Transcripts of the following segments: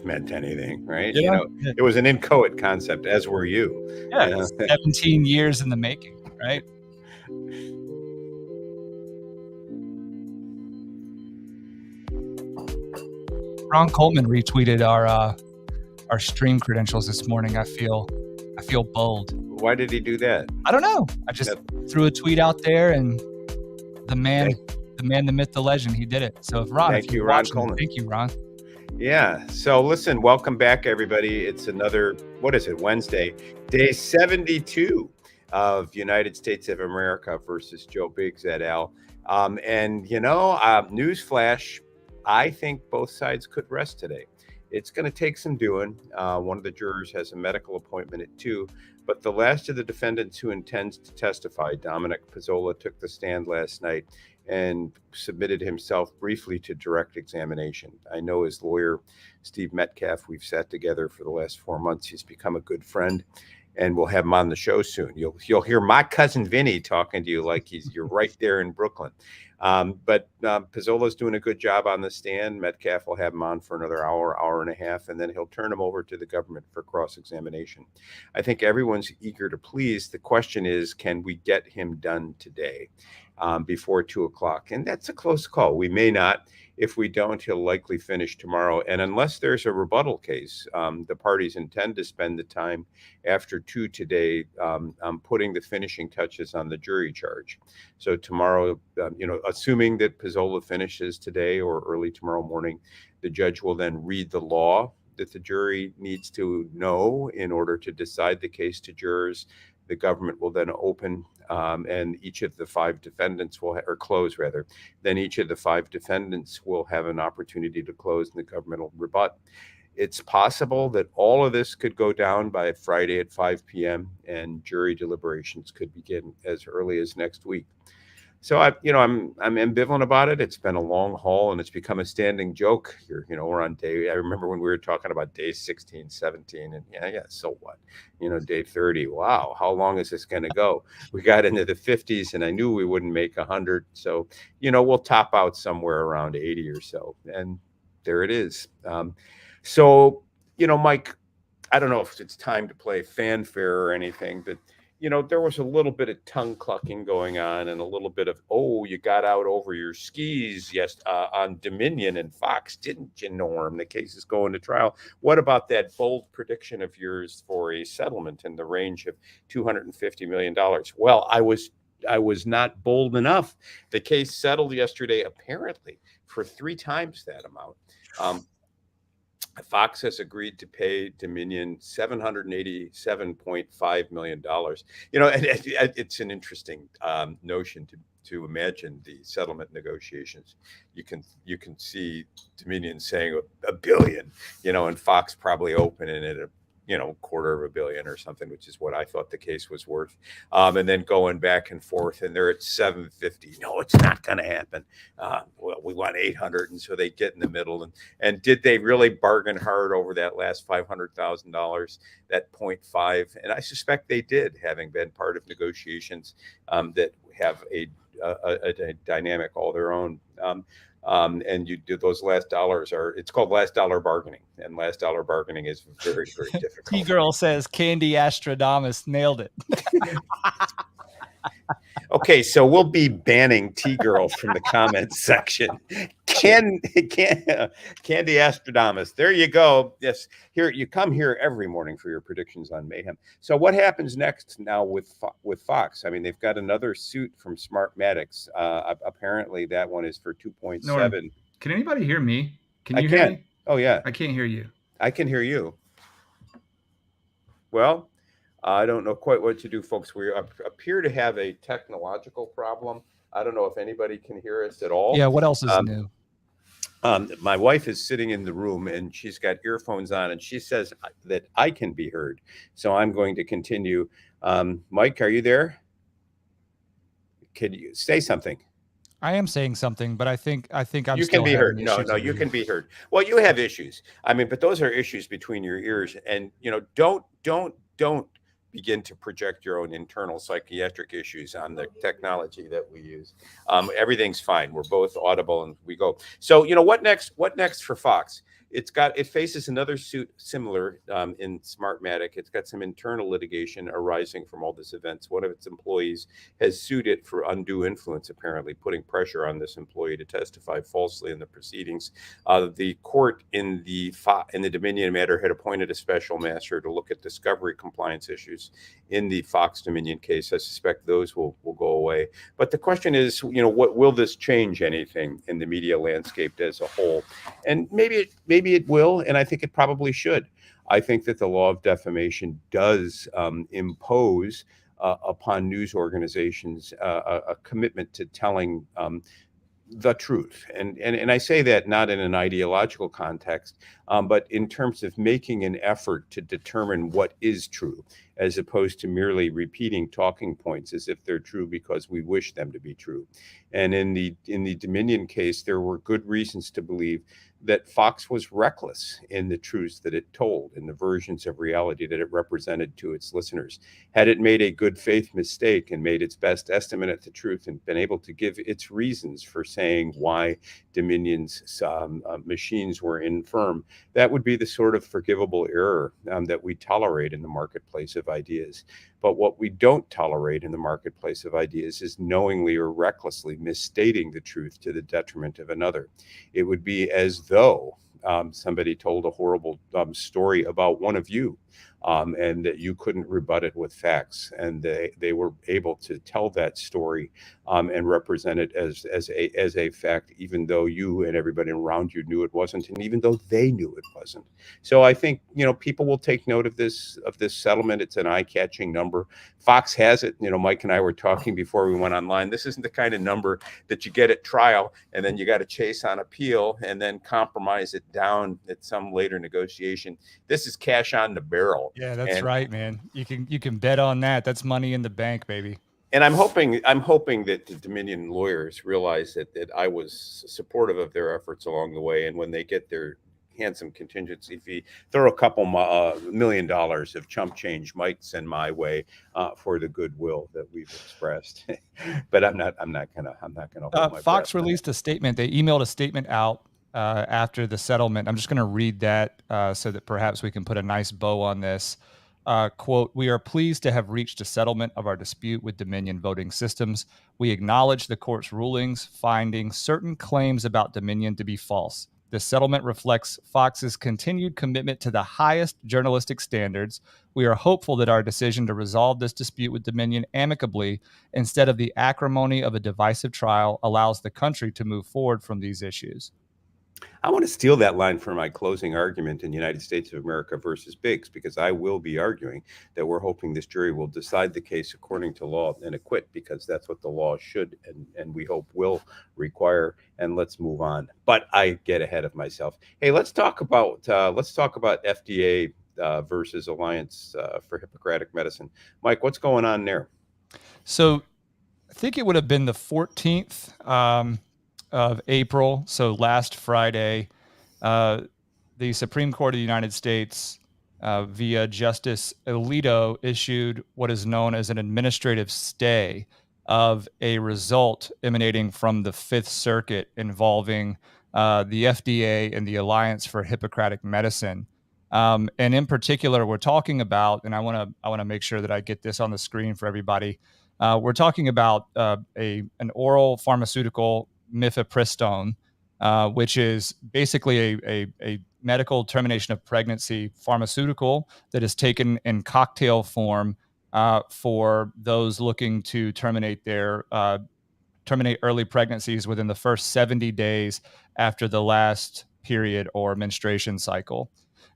meant anything, right? Yeah. It was an inchoate concept, as were you. Yeah, 17 years in the making, right? Ron Coleman retweeted our stream credentials this morning. I feel bold. Why did he do that? I don't know. I just threw a tweet out there, and the man, the myth, the legend, he did it. So Thank you, Ron Coleman. Thank you, Ron. Yeah. So listen, welcome back, everybody. It's another, what is it, Wednesday, day 72 of United States of America versus Joe Biggs et al. Newsflash, I think both sides could rest today. It's going to take some doing. One of the jurors has a medical appointment at 2, but the last of the defendants who intends to testify, Dominic Pezzola, took the stand last night and submitted himself briefly to direct examination. I know his lawyer, Steve Metcalf. We've sat together for the last 4 months. He's become a good friend, and we'll have him on the show soon. You'll hear my cousin Vinny talking to you like you're right there in Brooklyn. But Pezzola's doing a good job on the stand. Metcalf will have him on for another hour and a half, and then he'll turn him over to the government for cross-examination. I think everyone's eager to please. The question is, can we get him done today before 2 o'clock? And that's a close call. We may not. If we don't, he'll likely finish tomorrow. And unless there's a rebuttal case, the parties intend to spend the time after 2 today putting the finishing touches on the jury charge. So tomorrow, assuming that Pezzola finishes today or early tomorrow morning, the judge will then read the law that the jury needs to know in order to decide the case to jurors. The government will then open and each of the 5 defendants will close rather. Then each of the 5 defendants will have an opportunity to close and the government will rebut. It's possible that all of this could go down by Friday at 5 p.m. and jury deliberations could begin as early as next week. So I'm ambivalent about it. It's been a long haul and it's become a standing joke here. We're on day, I remember when we were talking about day 16, 17 and so what, day 30. Wow. How long is this going to go? We got into the 50s and I knew we wouldn't make 100. So, we'll top out somewhere around 80 or so. And there it is. Mike, I don't know if it's time to play fanfare or anything, but there was a little bit of tongue clucking going on and a little bit of, you got out over your skis on Dominion and Fox, didn't you, Norm? The case is going to trial. What about that bold prediction of yours for a settlement in the range of $250 million? Well, I was not bold enough. The case settled yesterday, apparently, for 3 times that amount. Fox has agreed to pay Dominion $787.5 million. It's an interesting notion to imagine the settlement negotiations. You can see Dominion saying $1 billion, and Fox probably opening it at $250 million or something, which is what I thought the case was worth. And then going back and forth, and they're at 750. No, it's not going to happen. Well, we want 800, and so they get in the middle. And did they really bargain hard over that last $500,000, that 0.5? And I suspect they did, having been part of negotiations that have a dynamic all their own. And you do those last dollars it's called last dollar bargaining, and last dollar bargaining is very, very difficult. T-Girl says Candy Astradamus nailed it. Okay, so we'll be banning T-Girl from the comments section. Candy Astradamus. There you go. Yes, here you come here every morning for your predictions on mayhem. So what happens next now with Fox? I mean, they've got another suit from Smartmatics. Apparently, that one is for 2.7. Norm, can anybody hear me? Can you hear me? Oh yeah, I can't hear you. I can hear you. Well, I don't know quite what to do, folks. We appear to have a technological problem. I don't know if anybody can hear us at all. Yeah, what else is new? My wife is sitting in the room and she's got earphones on and she says that I can be heard. So I'm going to continue. Mike, are you there? Can you say something? I am saying something, but I think I'm you still can be heard. No, you can be heard. Well, you have issues. I mean, but those are issues between your ears, and don't begin to project your own internal psychiatric issues on the technology that we use. Everything's fine. We're both audible and we go. So, what next for Fox? It faces another suit similar in Smartmatic. It's got some internal litigation arising from all this events. One of its employees has sued it for undue influence, apparently putting pressure on this employee to testify falsely in the proceedings. The court in the Dominion matter had appointed a special master to look at discovery compliance issues in the Fox Dominion case. I suspect those will go away. But the question is, what will this change anything in the media landscape as a whole? And maybe it will, and I think it probably should. I think that the law of defamation does impose upon news organizations a commitment to telling the truth. And I say that not in an ideological context, but in terms of making an effort to determine what is true, as opposed to merely repeating talking points as if they're true because we wish them to be true. And in the Dominion case, there were good reasons to believe that Fox was reckless in the truths that it told, in the versions of reality that it represented to its listeners. Had it made a good faith mistake and made its best estimate at the truth and been able to give its reasons for saying why Dominion's machines were infirm, that would be the sort of forgivable error that we tolerate in the marketplace of ideas. But what we don't tolerate in the marketplace of ideas is knowingly or recklessly misstating the truth to the detriment of another. It would be as though somebody told a horrible story about one of you, and that you couldn't rebut it with facts, and they were able to tell that story and represent it as a fact, even though you and everybody around you knew it wasn't, and even though they knew it wasn't. So I think people will take note of this settlement. It's an eye-catching number. Fox has it. Mike and I were talking before we went online. This isn't the kind of number that you get at trial, and then you got to chase on appeal and then compromise it down at some later negotiation. This is cash on the barrel. Yeah, that's right, man. You can bet on that. That's money in the bank, baby. And I'm hoping that the Dominion lawyers realize that I was supportive of their efforts along the way, and when they get their handsome contingency fee, throw a couple $1 million of chump change might send my way for the goodwill that we've expressed. But I'm not gonna hold my Fox breath. released a statement. They emailed a statement out after the settlement. I'm just going to read that so that perhaps we can put a nice bow on this. Quote, "We are pleased to have reached a settlement of our dispute with Dominion Voting Systems. We acknowledge the court's rulings, finding certain claims about Dominion to be false. This settlement reflects Fox's continued commitment to the highest journalistic standards. We are hopeful that our decision to resolve this dispute with Dominion amicably, instead of the acrimony of a divisive trial, allows the country to move forward from these issues." I want to steal that line for my closing argument in United States of America versus Biggs, because I will be arguing that we're hoping this jury will decide the case according to law and acquit, because that's what the law should and we hope will require. And let's move on. But I get ahead of myself. Hey, let's talk about FDA versus Alliance for Hippocratic Medicine. Mike, what's going on there? So I think it would have been the 14th of April, so last Friday, the Supreme Court of the United States, via Justice Alito, issued what is known as an administrative stay of a result emanating from the Fifth Circuit involving the FDA and the Alliance for Hippocratic Medicine. And in particular, we're talking about, and I want to make sure that I get this on the screen for everybody. We're talking about an oral pharmaceutical, mifepristone, which is basically a medical termination of pregnancy pharmaceutical that is taken in cocktail form for those looking to terminate early pregnancies within the first 70 days after the last period or menstruation cycle.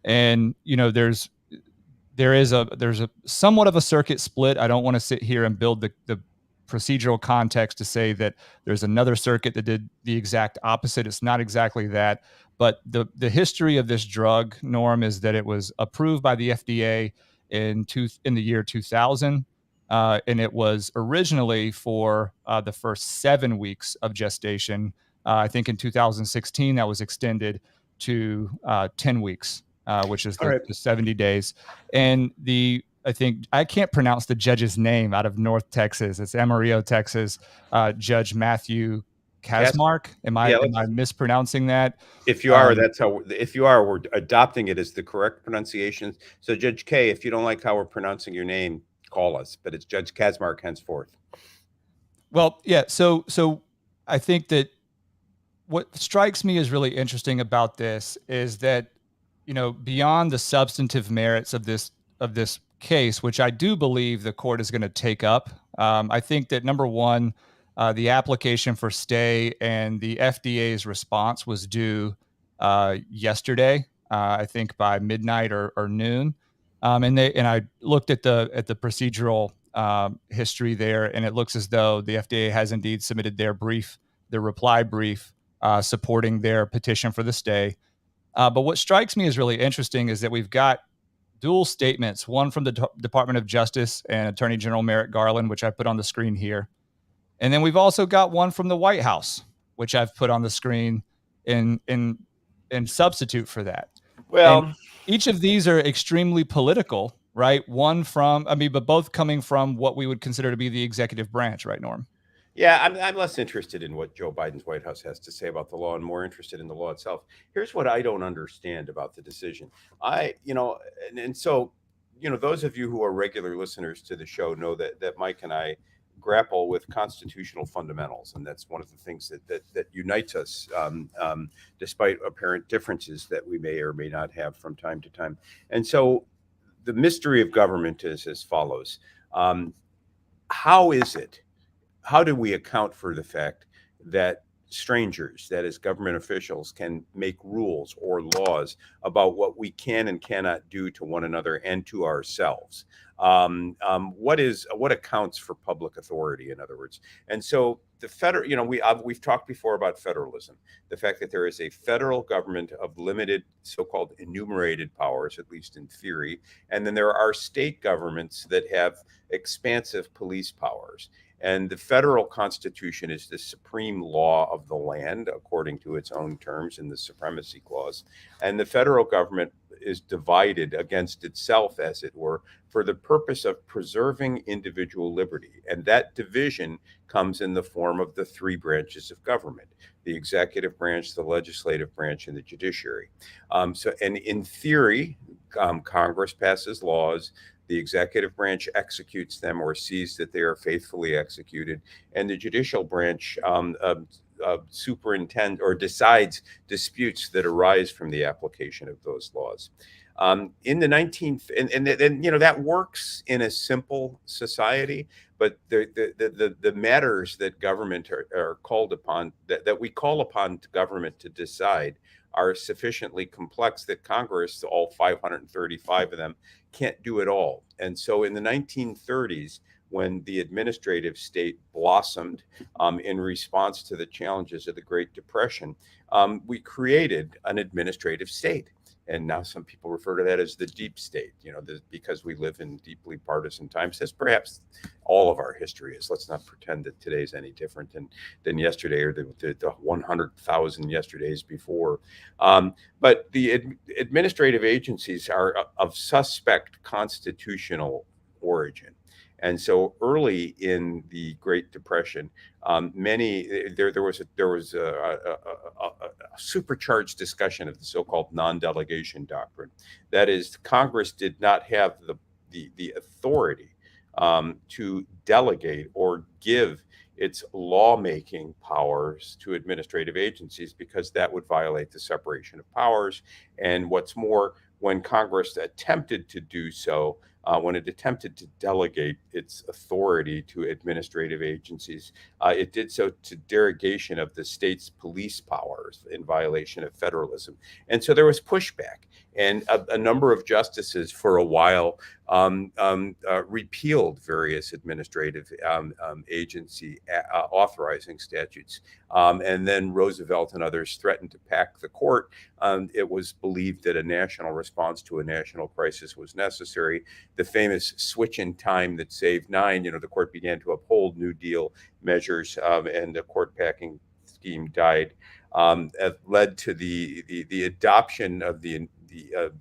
And there is a somewhat of a circuit split. I don't want to sit here and build the procedural context to say that there's another circuit that did the exact opposite. It's not exactly that. But the history of this drug, Norm, is that it was approved by the FDA in the year 2000. And it was originally for the first 7 weeks of gestation. I think in 2016, that was extended to 10 weeks, which is the 70 days. And I can't pronounce the judge's name out of North Texas. It's Amarillo, Texas. Judge Matthew Kasmark. Am I mispronouncing that? If you are, we're adopting it as the correct pronunciation. So Judge K, if you don't like how we're pronouncing your name, call us, but it's Judge Kasmark henceforth. Well, yeah. So I think that what strikes me as really interesting about this is that, beyond the substantive merits of this case, which I do believe the court is going to take up, I think that number one, the application for stay and the FDA's response was due yesterday, I think by midnight or noon, and I looked at the procedural history there, and it looks as though the FDA has indeed submitted their reply brief supporting their petition for the stay. But what strikes me as really interesting is that we've got dual statements, one from the Department of Justice and Attorney General Merrick Garland, which I put on the screen here. And then we've also got one from the White House, which I've put on the screen in substitute for that. Well, and each of these are extremely political, right? But both coming from what we would consider to be the executive branch, right, Norm? Yeah, I'm less interested in what Joe Biden's White House has to say about the law and more interested in the law itself. Here's what I don't understand about the decision. So, those of you who are regular listeners to the show know that Mike and I grapple with constitutional fundamentals, and that's one of the things that unites us, despite apparent differences that we may or may not have from time to time. And so, the mystery of government is as follows: how do we account for the fact that strangers, that is government officials, can make rules or laws about what we can and cannot do to one another and to ourselves? What accounts for public authority, in other words? And so the federal, we've talked before about federalism, the fact that there is a federal government of limited so-called enumerated powers, at least in theory, and then there are state governments that have expansive police powers. And the federal Constitution is the supreme law of the land, according to its own terms in the Supremacy Clause. And the federal government is divided against itself, as it were, for the purpose of preserving individual liberty. And that division comes in the form of the three branches of government: the executive branch, the legislative branch, and the judiciary. And in theory, Congress passes laws. The executive branch executes them or sees that they are faithfully executed, and the judicial branch superintends or decides disputes that arise from the application of those laws. In the 19th, and that works in a simple society, but the matters that government are called upon, that we call upon government to decide, are sufficiently complex that Congress, all 535 of them, can't do it all. And so in the 1930s, when the administrative state blossomed in response to the challenges of the Great Depression, we created an administrative state. And now some people refer to that as the deep state, because we live in deeply partisan times, as perhaps all of our history is. Let's not pretend that today's any different than yesterday or the 100,000 yesterdays before. But the administrative agencies are of suspect constitutional origin. And so early in the Great Depression, there was a supercharged discussion of the so-called non-delegation doctrine. That is, Congress did not have the authority to delegate or give its lawmaking powers to administrative agencies, because that would violate the separation of powers. And what's more, when Congress attempted to do so, when it attempted to delegate its authority to administrative agencies, it did so to derogation of the state's police powers in violation of federalism. And so there was pushback. And a number of justices for a while repealed various administrative agency authorizing statutes. And then Roosevelt and others threatened to pack the court. It was believed that a national response to a national crisis was necessary. The famous switch in time that saved nine, the court began to uphold New Deal measures, and the court packing scheme died. Led to the adoption of the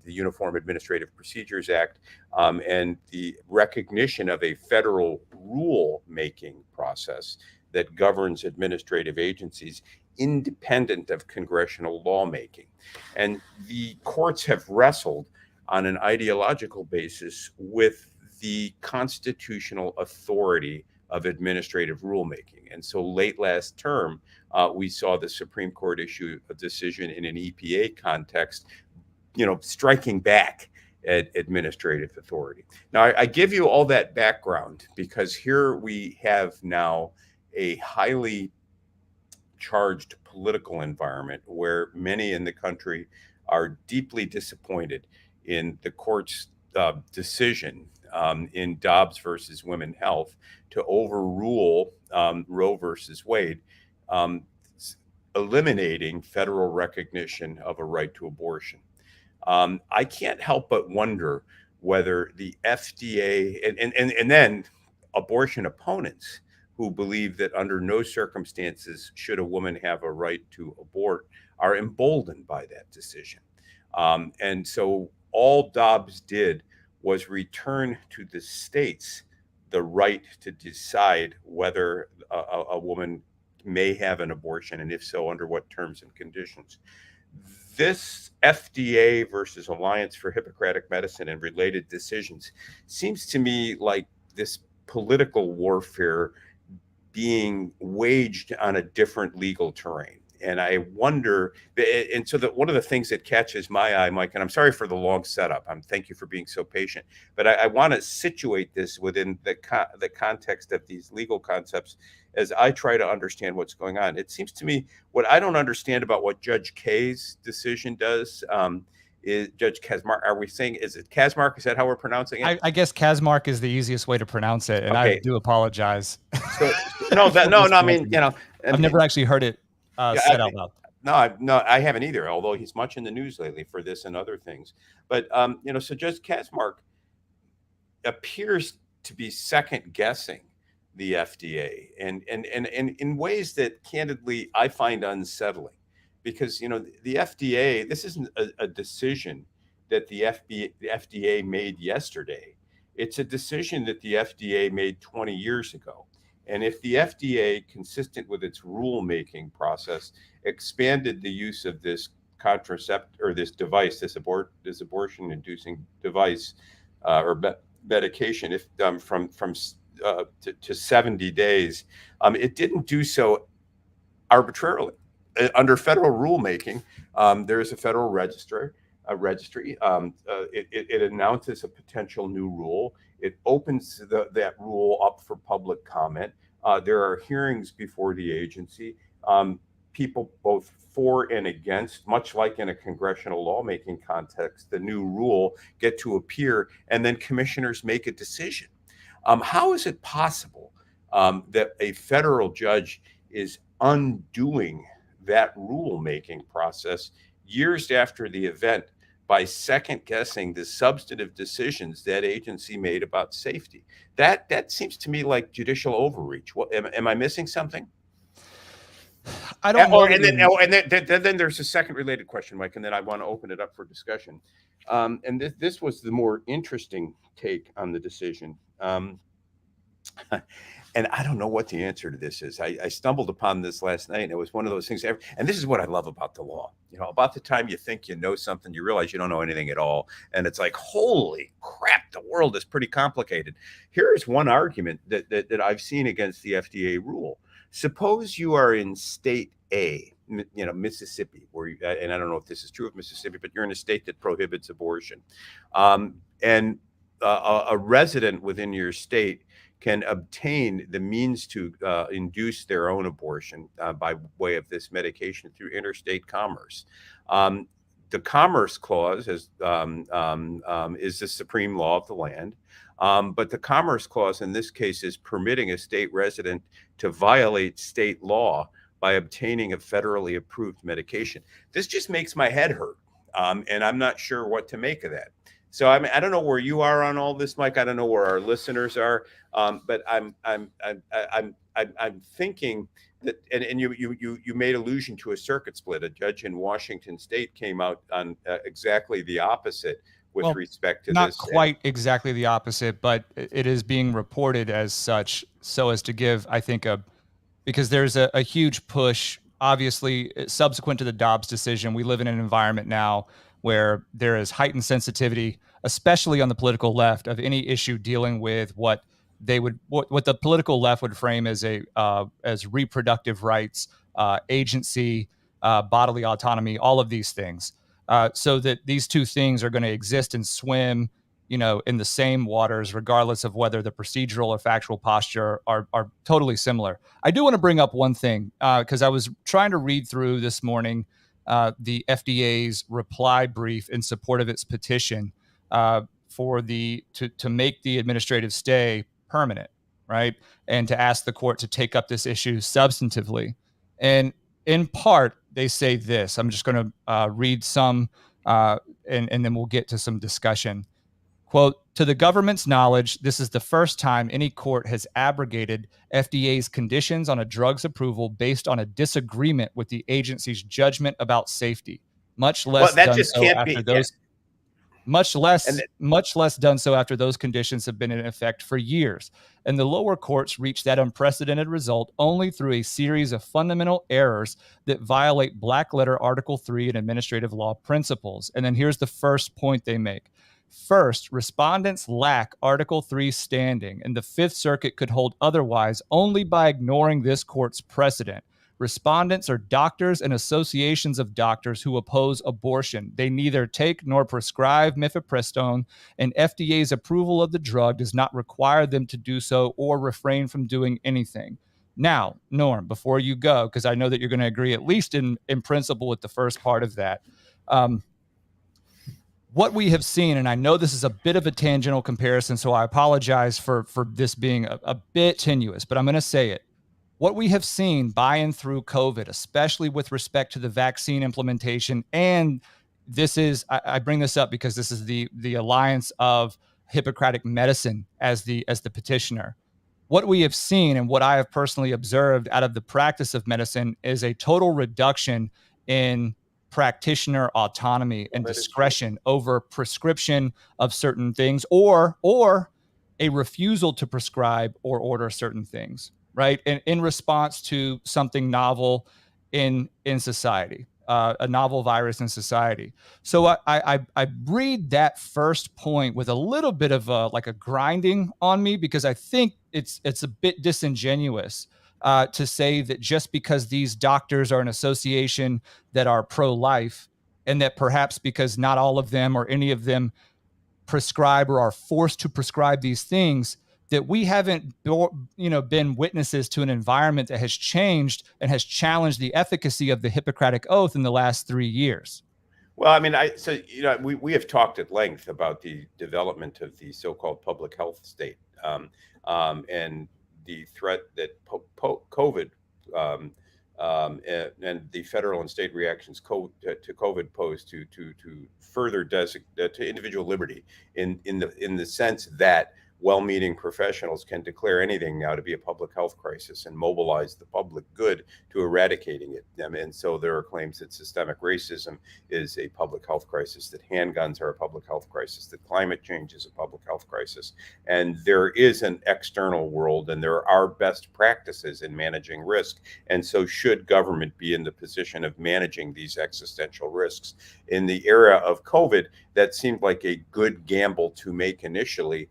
Uniform Administrative Procedures Act, and the recognition of a federal rule-making process that governs administrative agencies independent of congressional lawmaking. And the courts have wrestled on an ideological basis with the constitutional authority of administrative rulemaking. And so late last term, we saw the Supreme Court issue a decision in an EPA context, striking back at administrative authority. Now, I give you all that background because here we have now a highly charged political environment where many in the country are deeply disappointed in the court's decision in Dobbs versus Women Health to overrule Roe versus Wade, eliminating federal recognition of a right to abortion. I can't help but wonder whether the FDA and then abortion opponents who believe that under no circumstances should a woman have a right to abort are emboldened by that decision. And so all Dobbs did was return to the states the right to decide whether a woman may have an abortion, and if so, under what terms and conditions. This FDA versus Alliance for Hippocratic Medicine and related decisions seems to me like this political warfare being waged on a different legal terrain. And I wonder, and so that one of the things that catches my eye, Mike, and I'm sorry for the long setup. Thank you for being so patient, but I want to situate this within the context of these legal concepts as I try to understand what's going on. It seems to me what I don't understand about what Judge Kaye's decision does is Judge Kaczmarek. Are we saying, is it Kaczmarek? Is that how we're pronouncing it? I guess Kaczmarek is the easiest way to pronounce it, and okay. I do apologize. So, no, I mean, I've never actually heard it said out loud. No, I haven't either, although he's much in the news lately for this and other things. But, so Judge Kaczmarek appears to be second guessing the FDA and in ways that candidly I find unsettling, because, the FDA, this isn't a decision that the FDA made yesterday. It's a decision that the FDA made 20 years ago. And if the FDA, consistent with its rulemaking process, expanded the use of this contraceptive or this device, this abortion-inducing device or medication, if from to 70 days, it didn't do so arbitrarily. Under federal rulemaking, there is a federal registry. It announces a potential new rule. It opens that rule up for public comment. There are hearings before the agency. People both for and against, much like in a congressional lawmaking context, the new rule get to appear, and then commissioners make a decision. How is it possible that a federal judge is undoing that rulemaking process years after the event by second guessing the substantive decisions that agency made about safety? That seems to me like judicial overreach. What, am I missing something? I don't know. And then there's a second related question, Mike, and then I want to open it up for discussion. And this was the more interesting take on the decision. And I don't know what the answer to this is. I stumbled upon this last night, and it was one of those things. And this is what I love about the law. About the time you think you know something, you realize you don't know anything at all. And it's like, holy crap, the world is pretty complicated. Here is one argument that I've seen against the FDA rule. Suppose you are in state A, Mississippi, and I don't know if this is true of Mississippi, but you're in a state that prohibits abortion. And a resident within your state can obtain the means to induce their own abortion by way of this medication through interstate commerce. The Commerce Clause is the supreme law of the land. But the Commerce Clause in this case is permitting a state resident to violate state law by obtaining a federally approved medication. This just makes my head hurt, and I'm not sure what to make of that. So I don't know where you are on all this, Mike. I don't know where our listeners are, but I'm thinking that, and you made allusion to a circuit split. A judge in Washington State came out on exactly the opposite with respect to not this. Not quite exactly the opposite, but it is being reported as such, so as to give, I think, a because there's a huge push. Obviously, subsequent to the Dobbs decision, we live in an environment now where there is heightened sensitivity, especially on the political left, of any issue dealing with what the political left would frame as as reproductive rights, agency, bodily autonomy, all of these things. So that these two things are going to exist and swim, in the same waters, regardless of whether the procedural or factual posture are totally similar. I do want to bring up one thing, because I was trying to read through this morning the FDA's reply brief in support of its petition to make the administrative stay permanent, right? And to ask the court to take up this issue substantively. And in part, they say this. I'm just going to read some, and then we'll get to some discussion. Quote, to the government's knowledge, this is the first time any court has abrogated FDA's conditions on a drug's approval based on a disagreement with the agency's judgment about safety, much less done so after those. Much less done so after those conditions have been in effect for years. And the lower courts reached that unprecedented result only through a series of fundamental errors that violate black letter Article 3 and administrative law principles. And then here's the first point they make. First, respondents lack Article 3 standing, and the Fifth Circuit could hold otherwise only by ignoring this court's precedent. Respondents are doctors and associations of doctors who oppose abortion. They neither take nor prescribe mifepristone, and FDA's approval of the drug does not require them to do so or refrain from doing anything. Now, Norm, before you go, because I know that you're going to agree at least in principle with the first part of that, what we have seen, and I know this is a bit of a tangential comparison, so I apologize for this being a bit tenuous, but I'm going to say it. What we have seen by and through COVID, especially with respect to the vaccine implementation, and this is, I bring this up because this is the Alliance of Hippocratic Medicine as the petitioner. What we have seen and what I have personally observed out of the practice of medicine is a total reduction in practitioner autonomy and discretion over prescription of certain things, or a refusal to prescribe or order certain things, right? And in response to something novel in society, a novel virus in society. So I read that first point with a little bit of a grinding on me, because I think it's a bit disingenuous to say that just because these doctors are an association that are pro-life, and that perhaps because not all of them or any of them prescribe or are forced to prescribe these things, that we haven't been witnesses to an environment that has changed and has challenged the efficacy of the Hippocratic Oath in the last 3 years. Well, I mean, we have talked at length about the development of the so-called public health state, and the threat that COVID and the federal and state reactions to COVID pose to further to individual liberty in the sense that well-meaning professionals can declare anything now to be a public health crisis and mobilize the public good to eradicating it. And so there are claims that systemic racism is a public health crisis, that handguns are a public health crisis, that climate change is a public health crisis. And there is an external world, and there are best practices in managing risk. And so should government be in the position of managing these existential risks? In the era of COVID, that seemed like a good gamble to make initially.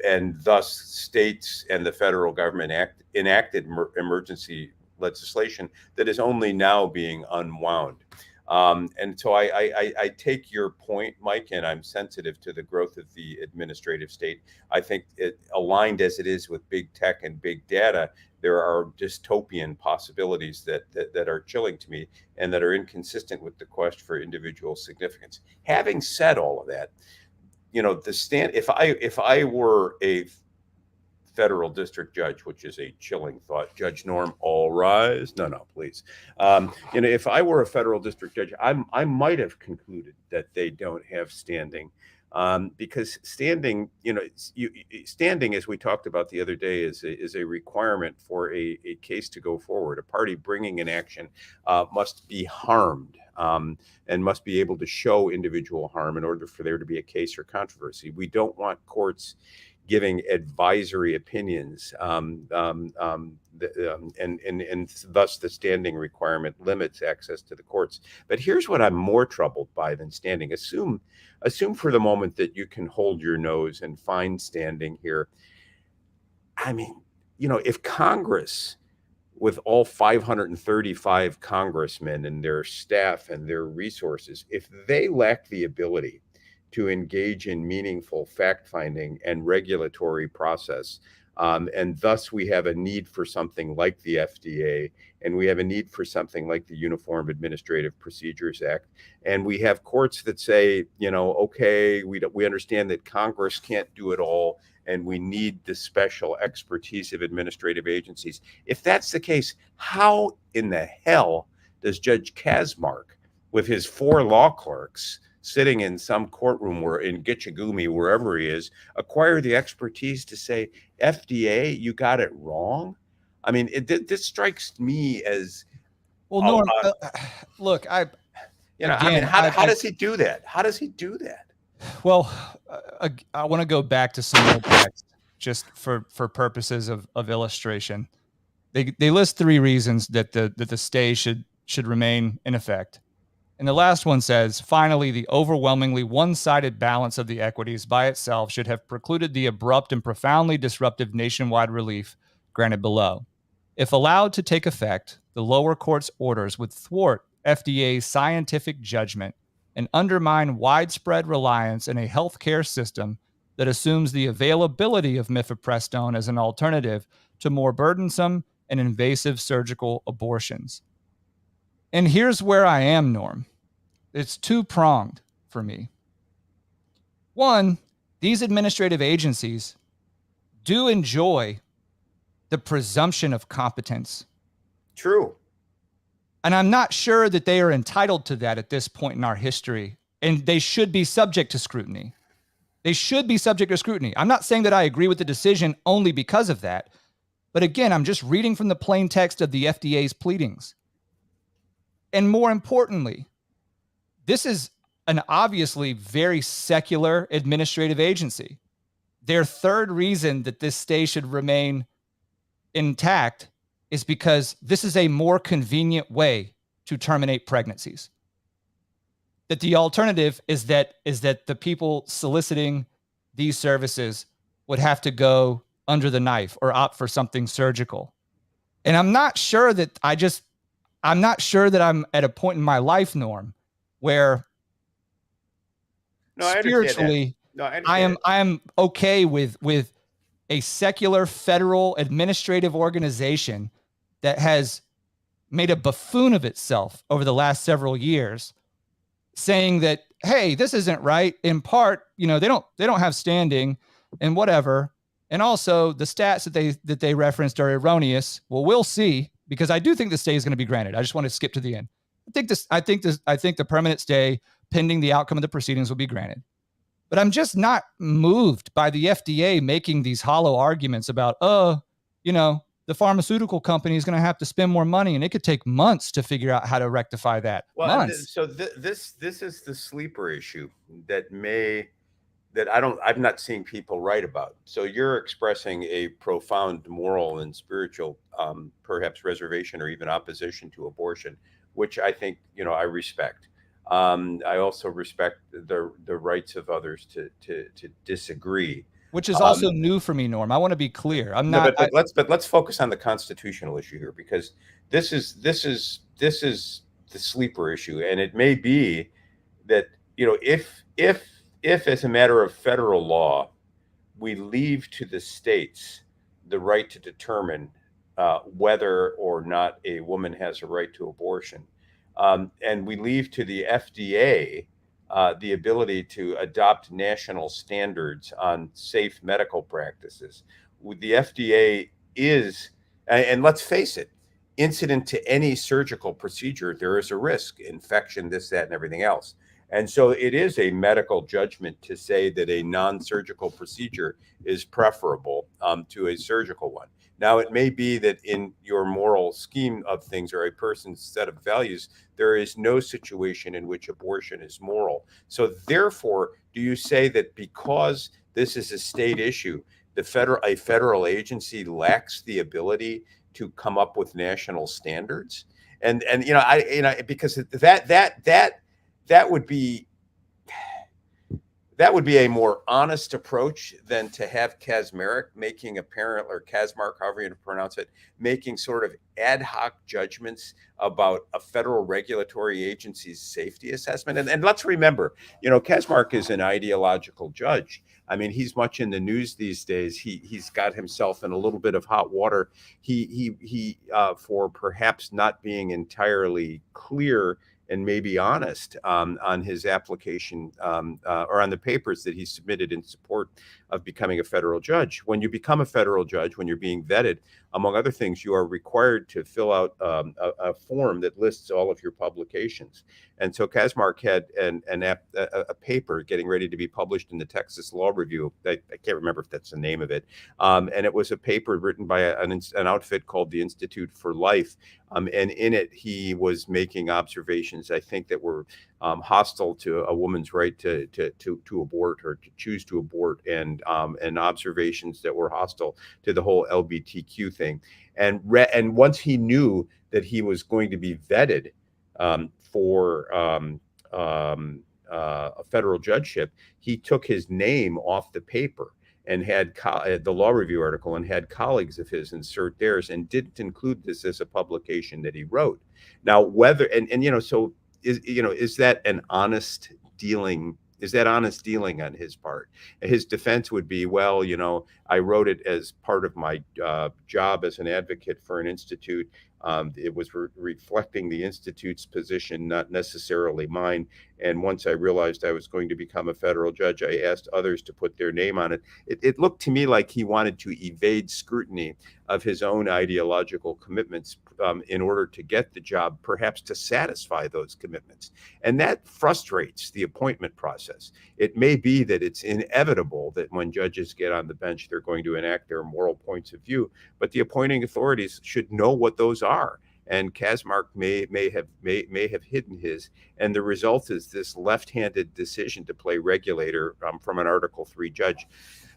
And thus states and the federal government enacted emergency legislation that is only now being unwound. And so I take your point, Mike, and I'm sensitive to the growth of the administrative state. I think it, aligned as it is with big tech and big data, there are dystopian possibilities that are chilling to me and that are inconsistent with the quest for individual significance. Having said all of that, if I were a federal district judge, which is a chilling thought, Judge Norm, all rise. No, please. If I were a federal district judge, I might have concluded that they don't have standing, because standing, standing, as we talked about the other day, is a requirement for a case to go forward. A party bringing an action must be harmed. And must be able to show individual harm in order for there to be a case or controversy. We don't want courts giving advisory opinions, and thus the standing requirement limits access to the courts. But here's what I'm more troubled by than standing. Assume for the moment that you can hold your nose and find standing here. I mean, if Congress, with all 535 congressmen and their staff and their resources, if they lack the ability to engage in meaningful fact-finding and regulatory process, and thus we have a need for something like the FDA, and we have a need for something like the Uniform Administrative Procedures Act, and we have courts that say, okay, we understand that Congress can't do it all, and we need the special expertise of administrative agencies. If that's the case, how in the hell does Judge Kazmark, with his 4 law clerks sitting in some courtroom in Gitchagumi, wherever he is, acquire the expertise to say, FDA, you got it wrong? I mean, this strikes me as... Well, Norm, look, how does he do that? How does he do that? Well, I want to go back to some more text just for purposes of illustration. They list 3 reasons that the stay should remain in effect. And the last one says, finally, the overwhelmingly one-sided balance of the equities by itself should have precluded the abrupt and profoundly disruptive nationwide relief granted below. If allowed to take effect, the lower court's orders would thwart FDA's scientific judgment and undermine widespread reliance in a healthcare system that assumes the availability of mifepristone as an alternative to more burdensome and invasive surgical abortions. And here's where I am, Norm. It's 2-pronged for me. One, these administrative agencies do enjoy the presumption of competence. True. And I'm not sure that they are entitled to that at this point in our history. And they should be subject to scrutiny. They should be subject to scrutiny. I'm not saying that I agree with the decision only because of that. But again, I'm just reading from the plain text of the FDA's pleadings. And more importantly, this is an obviously very secular administrative agency. Their 3rd reason that this stay should remain intact is because this is a more convenient way to terminate pregnancies. That the alternative is that the people soliciting these services would have to go under the knife or opt for something surgical. And I'm not sure that I'm at a point in my life, Norm, where spiritually I am okay with a secular federal administrative organization that has made a buffoon of itself over the last several years, saying that, hey, this isn't right. In part, they don't have standing and whatever. And also the stats that they referenced are erroneous. Well, we'll see, because I do think the stay is going to be granted. I just want to skip to the end. I think the permanent stay pending the outcome of the proceedings will be granted. But I'm just not moved by the FDA making these hollow arguments about, the pharmaceutical company is going to have to spend more money, and it could take months to figure out how to rectify that. Well, months. So this is the sleeper issue that I'm not seeing people write about. So you're expressing a profound moral and spiritual, perhaps reservation or even opposition to abortion, which I think, I respect. I also respect the rights of others to disagree. Which is also new for me, Norm. I want to be clear. I'm not. But let's focus on the constitutional issue here, because this is the sleeper issue, and it may be that if as a matter of federal law, we leave to the states the right to determine whether or not a woman has a right to abortion, and we leave to the FDA the ability to adopt national standards on safe medical practices. The FDA is, and let's face it, incident to any surgical procedure, there is a risk, infection, this, that, and everything else. And so it is a medical judgment to say that a non-surgical procedure is preferable to a surgical one. Now, it may be that in your moral scheme of things or a person's set of values, there is no situation in which abortion is moral. So therefore, do you say that because This is a state issue. A federal agency lacks the ability to come up with national standards, and because that would be a more honest approach than to have Kaczmarek making or Kaczmarek, however you pronounce it, making sort of ad hoc judgments about a federal regulatory agency's safety assessment. And let's remember, Kaczmarek is an ideological judge. I mean, he's much in the news these days. He's got himself in a little bit of hot water. He for perhaps not being entirely clear and maybe honest on his application or on the papers that he submitted in support of becoming a federal judge. When you become a federal judge, when you're being vetted, among other things, you are required to fill out a form that lists all of your publications. And so Kaczmarek had a paper getting ready to be published in the Texas Law Review. I can't remember if that's the name of it. And it was a paper written by an outfit called the Institute for Life. And in it, he was making observations, I think, that were hostile to a woman's right to abort or to choose to abort, and observations that were hostile to the whole LGBTQ thing. And once he knew that he was going to be vetted for a federal judgeship, he took his name off the paper and had the Law Review article, and had colleagues of his insert theirs, and didn't include this as a publication that he wrote. Now, whether is that an honest dealing? Is that honest dealing on his part? His defense would be, well, I wrote it as part of my job as an advocate for an institute. It was reflecting the institute's position, not necessarily mine. And once I realized I was going to become a federal judge, I asked others to put their name on it. It looked to me like he wanted to evade scrutiny of his own ideological commitments in order to get the job, perhaps to satisfy those commitments. And that frustrates the appointment process. It may be that it's inevitable that when judges get on the bench, they're going to enact their moral points of view, but the appointing authorities should know what those are. And Kaczmarek may have hidden his, and the result is this left-handed decision to play regulator from an Article III judge.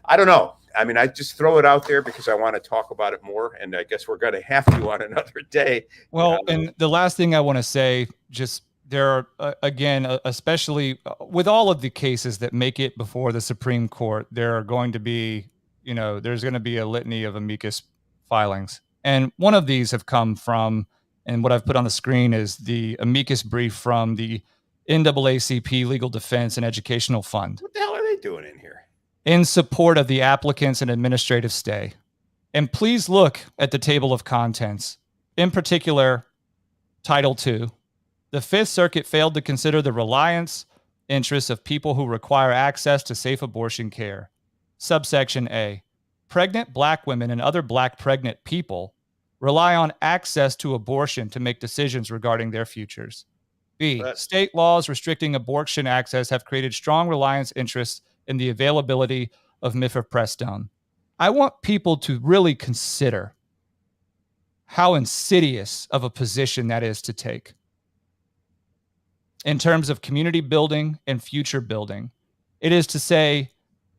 I don't know. I mean, I just throw it out there because I want to talk about it more, and I guess we're going to have to on another day. Well, and the last thing I want to say, just there are, again, especially with all of the cases that make it before the Supreme Court, there are going to be, there's going to be a litany of amicus filings. And one of these have come from, and what I've put on the screen is the amicus brief from the NAACP Legal Defense and Educational Fund. What the hell are they doing in here? In support of the applicants and administrative stay. And please look at the table of contents. In particular, Title II. The Fifth Circuit failed to consider the reliance interests of people who require access to safe abortion care. Subsection A. Pregnant Black women and other Black pregnant people rely on access to abortion to make decisions regarding their futures. B. State laws restricting abortion access have created strong reliance interests in the availability of mifepristone. I want people to really consider how insidious of a position that is to take in terms of community building and future building. It is to say,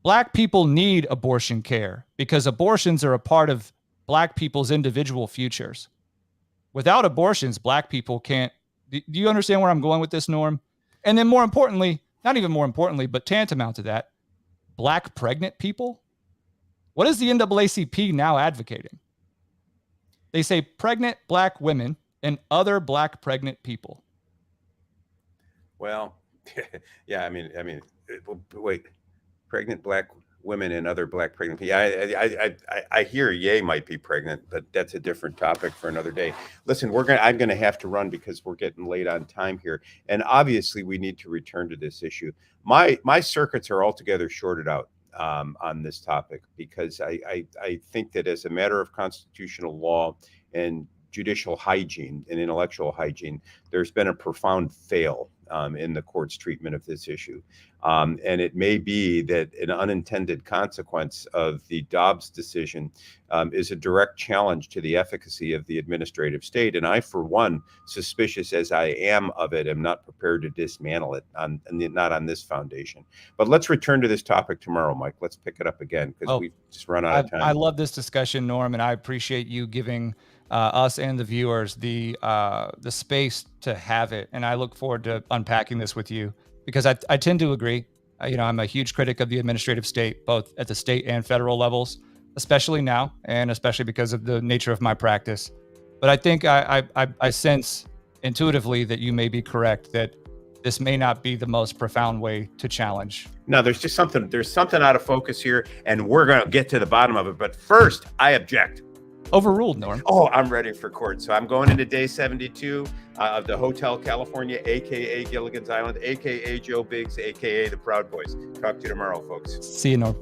Black people need abortion care because abortions are a part of Black people's individual futures. Without abortions, Black people can't. Do you understand where I'm going with this, Norm? And then more importantly, not even more importantly, but tantamount to that, Black pregnant people? What is the NAACP now advocating? They say pregnant Black women and other Black pregnant people. Well, yeah, I mean, wait, pregnant Black women and other Black pregnant people. I hear Ye might be pregnant, but that's a different topic for another day. Listen, I'm going to have to run because we're getting late on time here, and obviously we need to return to this issue. My circuits are altogether shorted out on this topic because I think that as a matter of constitutional law and judicial hygiene and intellectual hygiene, there's been a profound fail in the court's treatment of this issue. And it may be that an unintended consequence of the Dobbs decision is a direct challenge to the efficacy of the administrative state. And I, for one, suspicious as I am of it, am not prepared to dismantle it, not on this foundation. But let's return to this topic tomorrow, Mike. Let's pick it up again because we've just run out of time. I love this discussion, Norm, and I appreciate you giving us and the viewers the space to have it. And I look forward to unpacking this with you because I tend to agree. I'm a huge critic of the administrative state, both at the state and federal levels, especially now, and especially because of the nature of my practice. But I think I sense intuitively that you may be correct, that this may not be the most profound way to challenge. No, there's something out of focus here, and we're going to get to the bottom of it. But first, I object. Overruled, Norm. Oh, I'm ready for court. So I'm going into day 72 of the Hotel California, aka Gilligan's Island, aka Joe Biggs, aka the Proud Boys. Talk to you tomorrow, folks. See you, Norm.